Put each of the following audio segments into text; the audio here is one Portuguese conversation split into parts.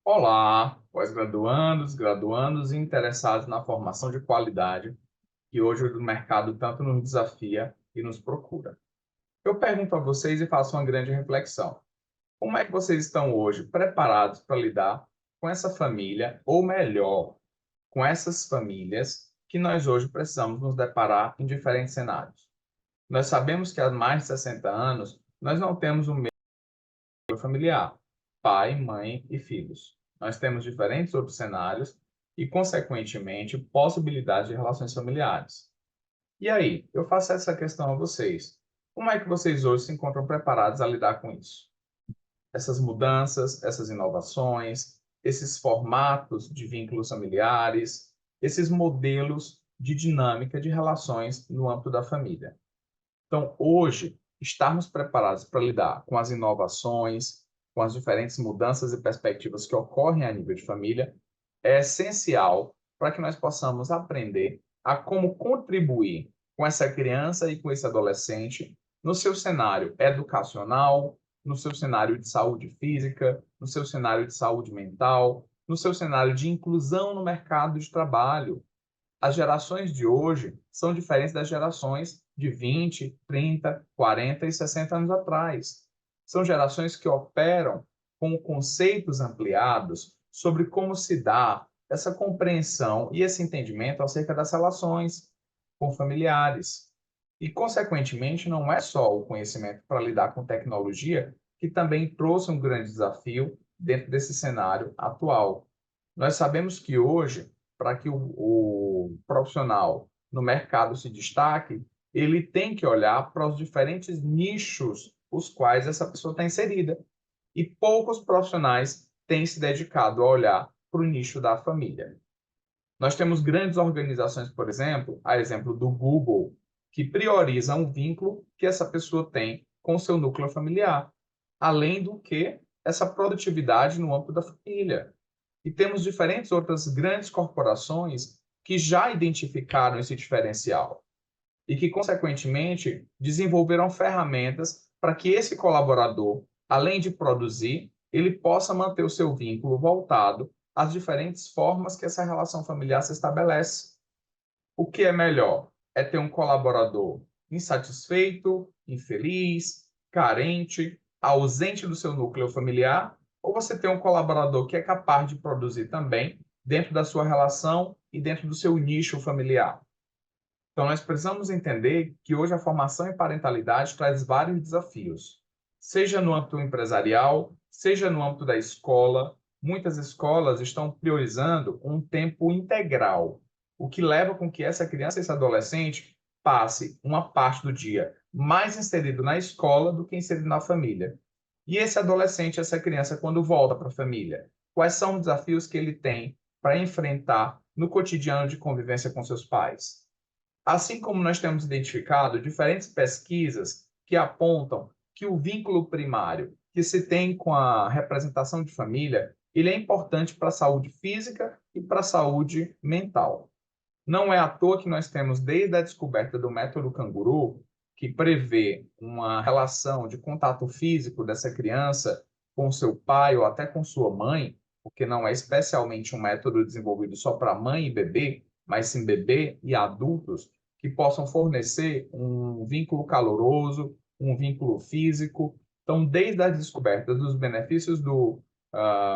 Olá, pós-graduandos, graduandos e interessados na formação de qualidade, que hoje o mercado tanto nos desafia e nos procura. Eu pergunto a vocês e faço uma grande reflexão. Como é que vocês estão hoje preparados para lidar com essa família, ou melhor, com essas famílias que nós hoje precisamos nos deparar em diferentes cenários? Nós sabemos que há mais de 60 anos nós não temos o familiar, pai, mãe e filhos. Nós temos diferentes outros cenários e, consequentemente, possibilidades de relações familiares. E aí, eu faço essa questão a vocês. Como é que vocês hoje se encontram preparados a lidar com isso? Essas mudanças, essas inovações, esses formatos de vínculos familiares, esses modelos de dinâmica de relações no âmbito da família. Então, hoje, estarmos preparados para lidar com as inovações, com as diferentes mudanças e perspectivas que ocorrem a nível de família, é essencial para que nós possamos aprender a como contribuir com essa criança e com esse adolescente no seu cenário educacional, no seu cenário de saúde física, no seu cenário de saúde mental, no seu cenário de inclusão no mercado de trabalho. As gerações de hoje são diferentes das gerações de 20, 30, 40 e 60 anos atrás. São gerações que operam com conceitos ampliados sobre como se dá essa compreensão e esse entendimento acerca das relações com familiares. E, consequentemente, não é só o conhecimento para lidar com tecnologia que também trouxe um grande desafio dentro desse cenário atual. Nós sabemos que hoje, para que o profissional no mercado se destaque, ele tem que olhar para os diferentes nichos os quais essa pessoa está inserida. E poucos profissionais têm se dedicado a olhar para o nicho da família. Nós temos grandes organizações, por exemplo, a exemplo do Google, que prioriza um vínculo que essa pessoa tem com o seu núcleo familiar, além do que essa produtividade no âmbito da família. E temos diferentes outras grandes corporações que já identificaram esse diferencial e que, consequentemente, desenvolveram ferramentas para que esse colaborador, além de produzir, ele possa manter o seu vínculo voltado às diferentes formas que essa relação familiar se estabelece. O que é melhor? É ter um colaborador insatisfeito, infeliz, carente, ausente do seu núcleo familiar, ou você ter um colaborador que é capaz de produzir também dentro da sua relação e dentro do seu nicho familiar? Então, nós precisamos entender que hoje a formação em parentalidade traz vários desafios, seja no âmbito empresarial, seja no âmbito da escola. Muitas escolas estão priorizando um tempo integral, o que leva com que essa criança e esse adolescente passe uma parte do dia mais inserido na escola do que inserido na família. E esse adolescente, essa criança, quando volta para a família, quais são os desafios que ele tem para enfrentar no cotidiano de convivência com seus pais? Assim como nós temos identificado diferentes pesquisas que apontam que o vínculo primário que se tem com a representação de família, ele é importante para a saúde física e para a saúde mental. Não é à toa que nós temos, desde a descoberta do método canguru, que prevê uma relação de contato físico dessa criança com seu pai ou até com sua mãe, porque não é especialmente um método desenvolvido só para mãe e bebê, mas sim bebê e adultos, que possam fornecer um vínculo caloroso, um vínculo físico. Então, desde a descoberta dos benefícios do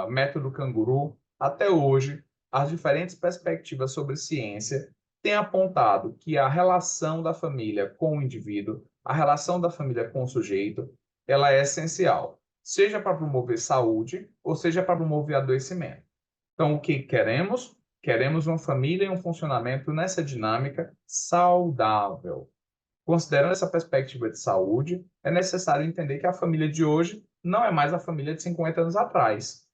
método canguru até hoje, as diferentes perspectivas sobre ciência têm apontado que a relação da família com o indivíduo, a relação da família com o sujeito, ela é essencial, seja para promover saúde ou seja para promover adoecimento. Então, o que queremos? Queremos uma família e um funcionamento nessa dinâmica saudável. Considerando essa perspectiva de saúde, é necessário entender que a família de hoje não é mais a família de 50 anos atrás.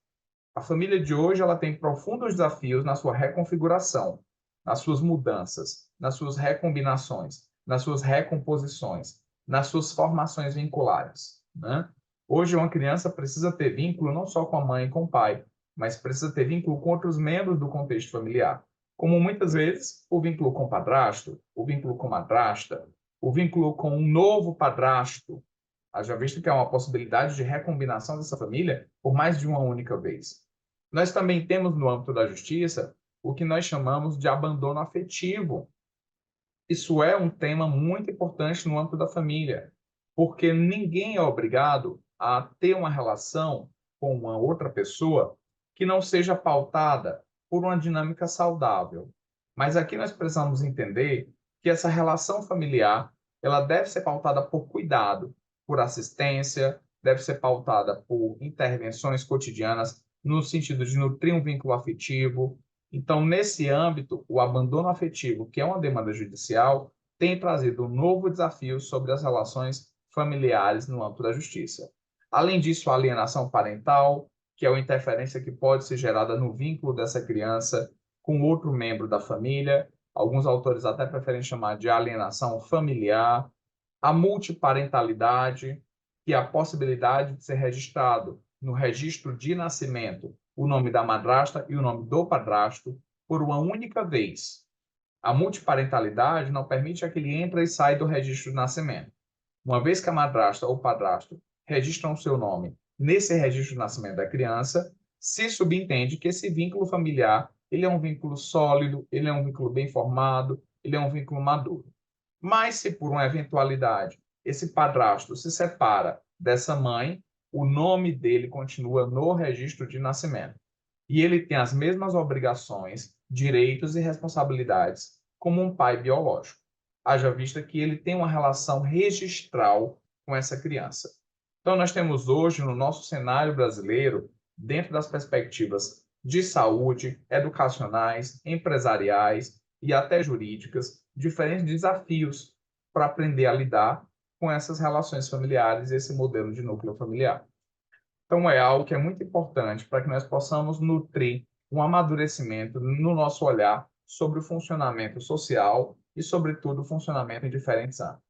A família de hoje ela tem profundos desafios na sua reconfiguração, nas suas mudanças, nas suas recombinações, nas suas recomposições, nas suas formações vinculares, né? Hoje, uma criança precisa ter vínculo não só com a mãe e com o pai, mas precisa ter vínculo com outros membros do contexto familiar, como muitas vezes o vínculo com o padrasto, o vínculo com a madrasta, o vínculo com um novo padrasto. Haja visto que há uma possibilidade de recombinação dessa família por mais de uma única vez. Nós também temos no âmbito da justiça o que nós chamamos de abandono afetivo. Isso é um tema muito importante no âmbito da família, porque ninguém é obrigado a ter uma relação com uma outra pessoa que não seja pautada por uma dinâmica saudável. Mas aqui nós precisamos entender que essa relação familiar, ela deve ser pautada por cuidado, por assistência, deve ser pautada por intervenções cotidianas no sentido de nutrir um vínculo afetivo. Então, nesse âmbito, o abandono afetivo, que é uma demanda judicial, tem trazido um novo desafio sobre as relações familiares no âmbito da justiça. Além disso, a alienação parental, que é uma interferência que pode ser gerada no vínculo dessa criança com outro membro da família. Alguns autores até preferem chamar de alienação familiar. A multiparentalidade, que é a possibilidade de ser registrado no registro de nascimento o nome da madrasta e o nome do padrasto por uma única vez. A multiparentalidade não permite que ele entre e saia do registro de nascimento. Uma vez que a madrasta ou o padrasto registram o seu nome nesse registro de nascimento da criança, se subentende que esse vínculo familiar ele é um vínculo sólido, ele é um vínculo bem formado, ele é um vínculo maduro. Mas se por uma eventualidade esse padrasto se separa dessa mãe, o nome dele continua no registro de nascimento. E ele tem as mesmas obrigações, direitos e responsabilidades como um pai biológico. Haja vista que ele tem uma relação registral com essa criança. Então, nós temos hoje, no nosso cenário brasileiro, dentro das perspectivas de saúde, educacionais, empresariais e até jurídicas, diferentes desafios para aprender a lidar com essas relações familiares e esse modelo de núcleo familiar. Então, é algo que é muito importante para que nós possamos nutrir um amadurecimento no nosso olhar sobre o funcionamento social e, sobretudo, o funcionamento em diferentes âmbitos.